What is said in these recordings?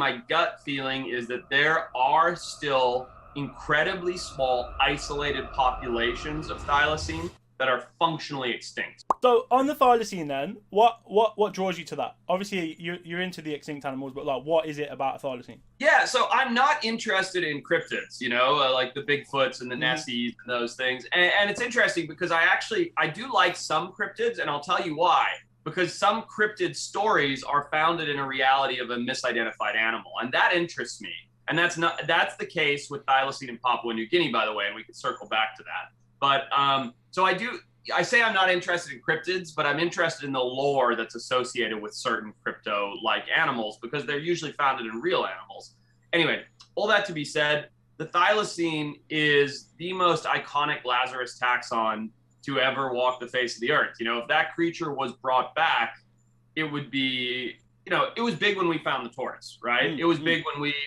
My gut feeling is that there are still incredibly small, isolated populations of thylacine that are functionally extinct. So on the thylacine, then, what draws you to that? Obviously, you're into the extinct animals, but like, what is it about thylacine? Yeah, so I'm not interested in cryptids, like the Bigfoots and the Nessies and those things. And it's interesting because I do like some cryptids, and I'll tell you why. Because some cryptid stories are founded in a reality of a misidentified animal, and that interests me. And that's the case with thylacine in Papua New Guinea, by the way, and we can circle back to that. But so I say I'm not interested in cryptids, but I'm interested in the lore that's associated with certain crypto-like animals because they're usually founded in real animals. Anyway, all that to be said, the thylacine is the most iconic Lazarus taxon to ever walk the face of the earth. If that creature was brought back, it would be, it was big when we found the tortoise, right? It was big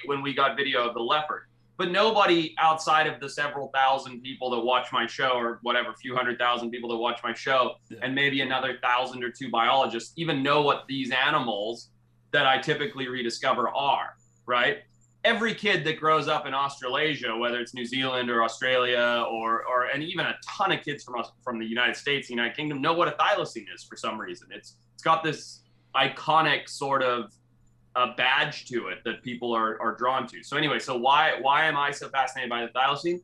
when we got video of the leopard. But nobody outside of the several thousand people that watch my show, or whatever, few 100,000 people that watch my show, and maybe another 1,000 or 2 biologists even know what these animals that I typically rediscover are, right? Every kid that grows up in Australasia, whether it's New Zealand or Australia, and even a ton of kids from the United States, the United Kingdom, know what a thylacine is for some reason. It's got this iconic sort of a badge to it that people are drawn to. So anyway, so why am I so fascinated by the thylacine?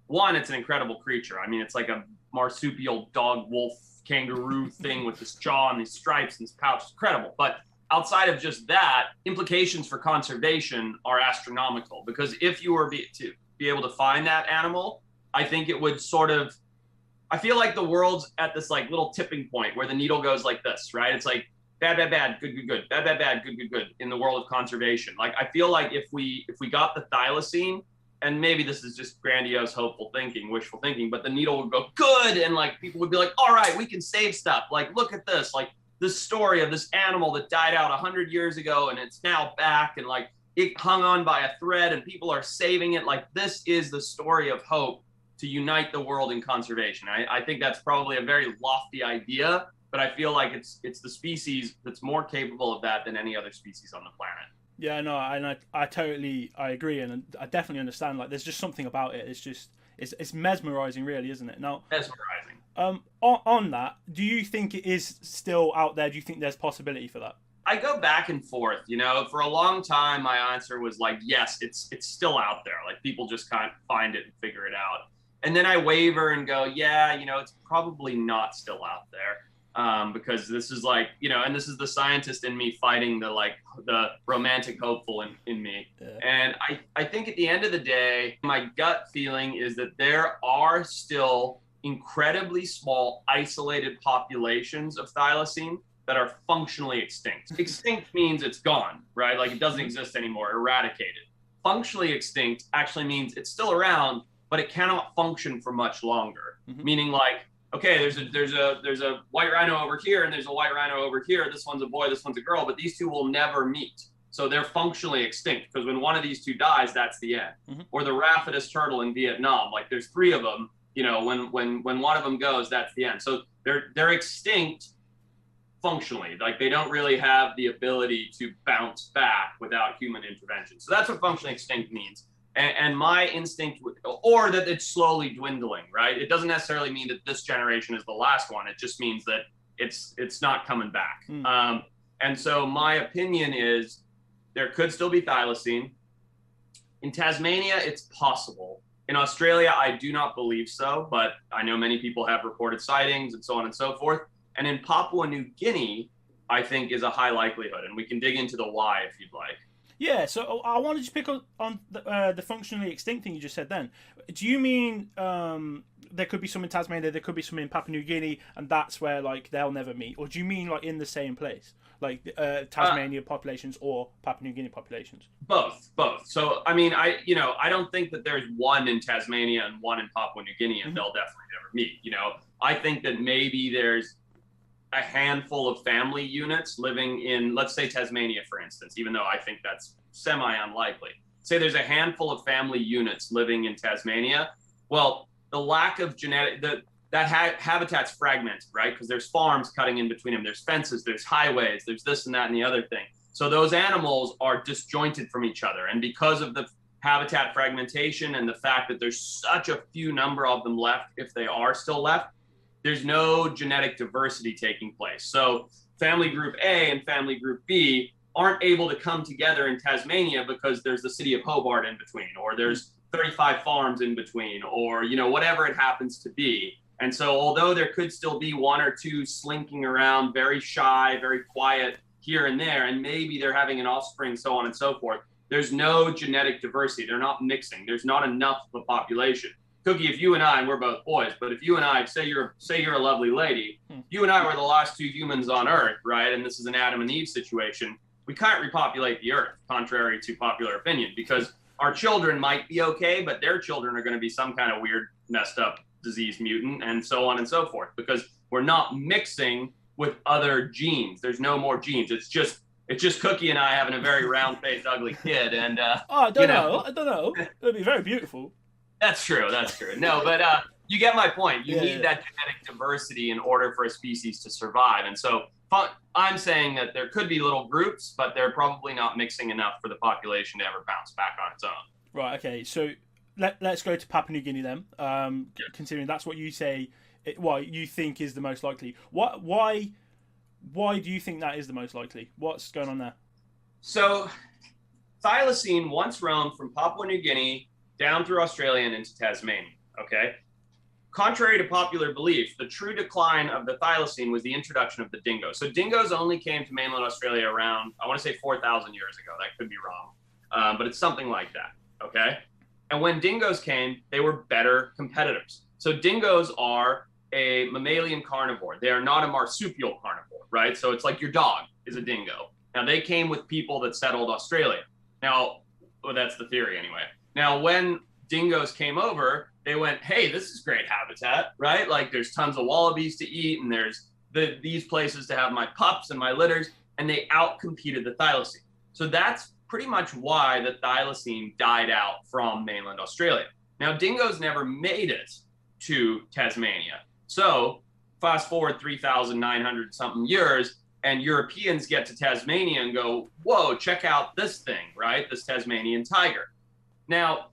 One, it's an incredible creature. I mean, it's like a marsupial dog, wolf, kangaroo thing with this jaw and these stripes and this pouch. It's incredible. But outside of just that, implications for conservation are astronomical, because if you were to be able to find that animal, I think it would I feel like the world's at this like little tipping point where the needle goes like this, right? It's like bad, bad, bad, good, good, good, bad, bad, bad, good, good, good in the world of conservation. Like, I feel like if we got the thylacine, and maybe this is just grandiose, hopeful thinking, wishful thinking, but the needle would go good, and like people would be like, all right, we can save stuff. Like, look at this, like this story of this animal that died out 100 years ago, and it's now back, and like it hung on by a thread, and people are saving it. Like, this is the story of hope to unite the world in conservation. I think that's probably a very lofty idea, but I feel like it's the species that's more capable of that than any other species on the planet. Yeah, no, and I agree, and I definitely understand. Like, there's just something about it. It's mesmerizing, really, isn't it? Now, mesmerizing. On that, do you think it is still out there? Do you think there's possibility for that? I go back and forth. For a long time, my answer was like, yes, it's still out there. Like, people just can't find it and figure it out. And then I waver and go, yeah, it's probably not still out there. Because this is like, and this is the scientist in me fighting the romantic hopeful in me. Yeah. And I think at the end of the day, my gut feeling is that there are still incredibly small, isolated populations of thylacine that are functionally extinct. Extinct means it's gone, right? Like, it doesn't exist anymore, eradicated. Functionally extinct actually means it's still around, but it cannot function for much longer. Meaning, like, okay, there's a white rhino over here, and there's a white rhino over here. This one's a boy, this one's a girl, but these two will never meet. So they're functionally extinct, because when one of these two dies, that's the end. Or the Rapidus turtle in Vietnam, like, there's 3 of them. When one of them goes, that's the end. So they're extinct functionally. Like, they don't really have the ability to bounce back without human intervention. So that's what functionally extinct means. And my instinct, or that it's slowly dwindling, right? It doesn't necessarily mean that this generation is the last one. It just means that it's not coming back. And so my opinion is there could still be thylacine. In Tasmania, it's possible. In Australia, I do not believe so, but I know many people have reported sightings and so on and so forth. And in Papua New Guinea, I think is a high likelihood. And we can dig into the why if you'd like. Yeah, so I wanted to pick up on the functionally extinct thing you just said then. Do you mean there could be some in Tasmania, there could be some in Papua New Guinea, and that's where, like, they'll never meet? Or do you mean, like, in the same place? Like, Tasmania populations or Papua New Guinea populations? Both. So, I mean, I don't think that there's one in Tasmania and one in Papua New Guinea, and they'll definitely never meet. I think that maybe there's a handful of family units living in, let's say, Tasmania, for instance, even though I think that's semi-unlikely. Say there's a handful of family units living in Tasmania. Well, the lack of that habitat's fragmented, right? Because there's farms cutting in between them. There's fences, there's highways, there's this and that and the other thing. So those animals are disjointed from each other. And because of the habitat fragmentation and the fact that there's such a few number of them left, if they are still left, there's no genetic diversity taking place. So family group A and family group B aren't able to come together in Tasmania because there's the city of Hobart in between, or there's 35 farms in between, or, you know, whatever it happens to be. And so although there could still be one or two slinking around, very shy, very quiet here and there, and maybe they're having an offspring, so on and so forth, there's no genetic diversity. They're not mixing. There's not enough of a population. Cookie, if you and I, and we're both boys, but if you and I, say you're a lovely lady, you and I were the last two humans on Earth, right? And this is an Adam and Eve situation. We can't repopulate the Earth, contrary to popular opinion, because our children might be okay, but their children are going to be some kind of weird, messed up disease mutant, and so on and so forth, because we're not mixing with other genes. There's no more genes. It's just Cookie and I having a very round-faced, ugly kid, and I don't know. It'd be very beautiful. That's true. No, but you get my point. You need that genetic diversity in order for a species to survive, and so I'm saying that there could be little groups, but they're probably not mixing enough for the population to ever bounce back on its own. Right. Okay. So let's go to Papua New Guinea then. Considering that's what you say, what you think is the most likely. Why do you think that is the most likely? What's going on there? So, thylacine once roamed from Papua New Guinea down through Australia and into Tasmania. Okay. Contrary to popular belief, the true decline of the thylacine was the introduction of the dingo. So dingoes only came to mainland Australia around, I want to say 4,000 years ago. That could be wrong, but it's something like that, okay? And when dingoes came, they were better competitors. So dingoes are a mammalian carnivore. They are not a marsupial carnivore, right? So it's like your dog is a dingo. Now, they came with people that settled Australia. Now, well, that's the theory anyway. Now, when dingoes came over, they went, hey, this is great habitat, right? Like there's tons of wallabies to eat, and there's these places to have my pups and my litters, and they outcompeted the thylacine. So that's pretty much why the thylacine died out from mainland Australia. Now, dingoes never made it to Tasmania. So fast forward 3,900 something years, and Europeans get to Tasmania and go, whoa, check out this thing, right? This Tasmanian tiger. Now,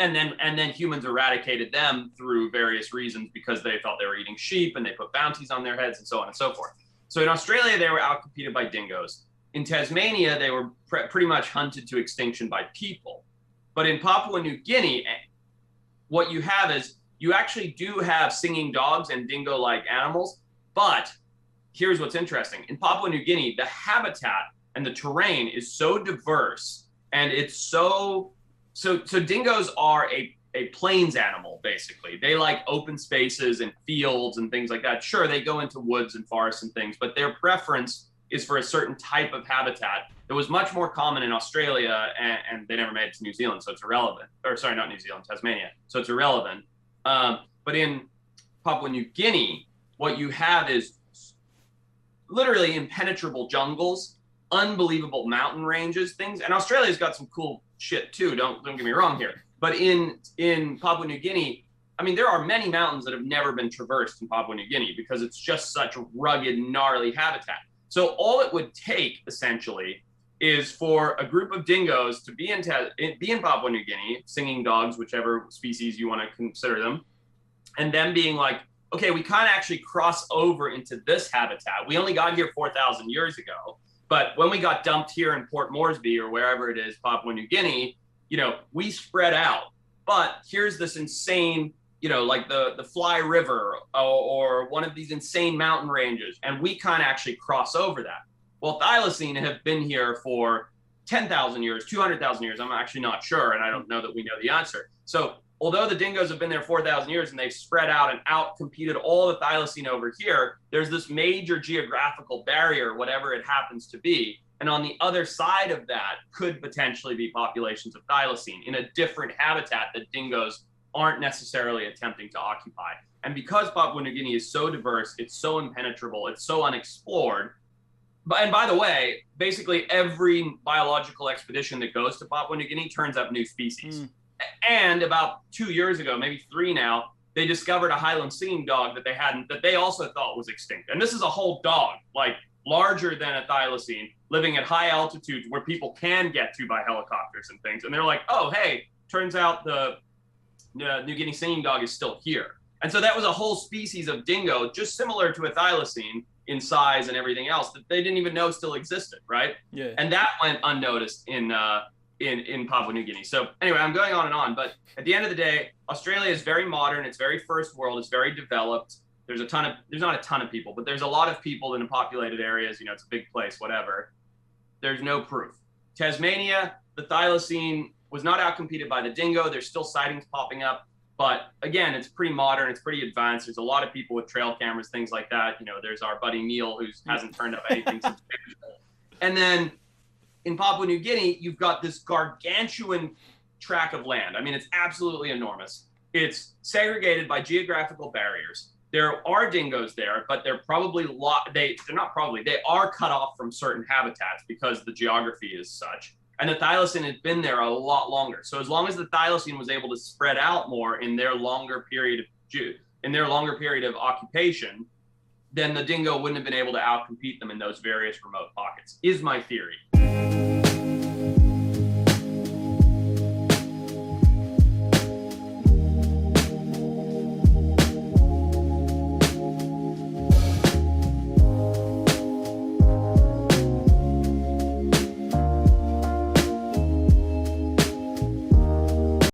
and then humans eradicated them through various reasons because they felt they were eating sheep and they put bounties on their heads and so on and so forth. So in Australia, they were outcompeted by dingoes. In Tasmania, they were pretty much hunted to extinction by people. But in Papua New Guinea, what you have is you actually do have singing dogs and dingo-like animals. But here's what's interesting. In Papua New Guinea, the habitat and the terrain is so diverse, and it's so dingoes are a plains animal, basically. They like open spaces and fields and things like that. Sure, they go into woods and forests and things, but their preference is for a certain type of habitat that was much more common in Australia, and they never made it to New Zealand, so it's irrelevant. Or sorry, not New Zealand, Tasmania, so it's irrelevant. But in Papua New Guinea, what you have is literally impenetrable jungles, unbelievable mountain ranges, things, and Australia's got some cool shit too, don't get me wrong here. But in Papua New Guinea, I mean, there are many mountains that have never been traversed in Papua New Guinea because it's just such a rugged, gnarly habitat. So all it would take, essentially, is for a group of dingoes to be in Papua New Guinea, singing dogs, whichever species you want to consider them, and them being like, okay, we can't actually cross over into this habitat. We only got here 4,000 years ago. But when we got dumped here in Port Moresby or wherever it is, Papua New Guinea, you know, we spread out. But here's this insane, you know, like the Fly River or one of these insane mountain ranges, and we can't actually cross over that. Well, thylacine have been here for 10,000 years, 200,000 years. I'm actually not sure, and I don't know that we know the answer. So although the dingoes have been there 4,000 years and they've spread out and out-competed all the thylacine over here, there's this major geographical barrier, whatever it happens to be. And on the other side of that could potentially be populations of thylacine in a different habitat that dingoes aren't necessarily attempting to occupy. And because Papua New Guinea is so diverse, it's so impenetrable, it's so unexplored. And by the way, basically every biological expedition that goes to Papua New Guinea turns up new species. And about 2 years ago, maybe 3 now, they discovered a Highland singing dog that they also thought was extinct. And this is a whole dog, like larger than a thylacine, living at high altitudes where people can get to by helicopters and things. And they're like, oh, hey, turns out the New Guinea singing dog is still here. And so that was a whole species of dingo, just similar to a thylacine in size and everything else, that they didn't even know still existed, right? Yeah. And that went unnoticed in Papua New Guinea. So anyway, I'm going on, but at the end of the day, Australia is very modern. It's very first world. It's very developed. There's not a ton of people, but there's a lot of people in the populated areas. You know, it's a big place, whatever. There's no proof. Tasmania, the thylacine was not outcompeted by the dingo. There's still sightings popping up. But again, it's pretty modern. It's pretty advanced. There's a lot of people with trail cameras, things like that. You know, there's our buddy Neil, who hasn't turned up anything since. And then in Papua New Guinea, you've got this gargantuan tract of land. I mean, it's absolutely enormous. It's segregated by geographical barriers. There are dingoes there, but they're probably they are cut off from certain habitats because the geography is such. And the thylacine has been there a lot longer. So as long as the thylacine was able to spread out more in their longer period of occupation, then the dingo wouldn't have been able to outcompete them in those various remote pockets, is my theory.